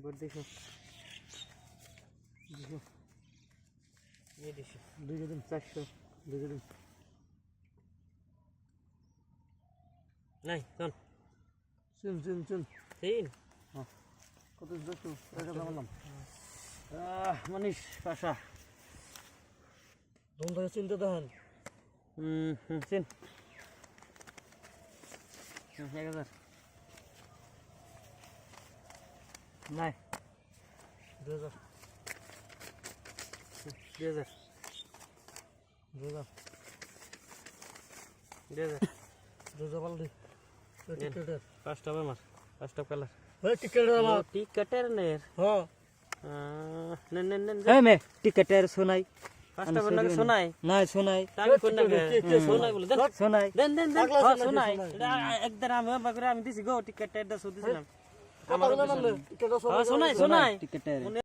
board দেখো ये देखो 2 दिन 400 2 दिन नहीं सुन तीन हाँ কত দেখো এটা বললাম মনীষ পাশা বন্ধ চিনতে দেন চিন 1000 নাই 2000 2000 বল দি টিকেটের ফার্স্ট হবে মার ফার্স্ট অফ কালার ওই টিকেটের আমার টিকেটের নে হ্যাঁ নেন মে টিকেটের শোনাই ফার্স্ট অফ না শোনাই না শোনাই আমি কোন না শোনাই বলে দেন শোনাই দেন হ্যাঁ শোনাই একদম আমি দিছি গো টিকেটের 10 দিছিলাম আমার শোনাই টিকেটের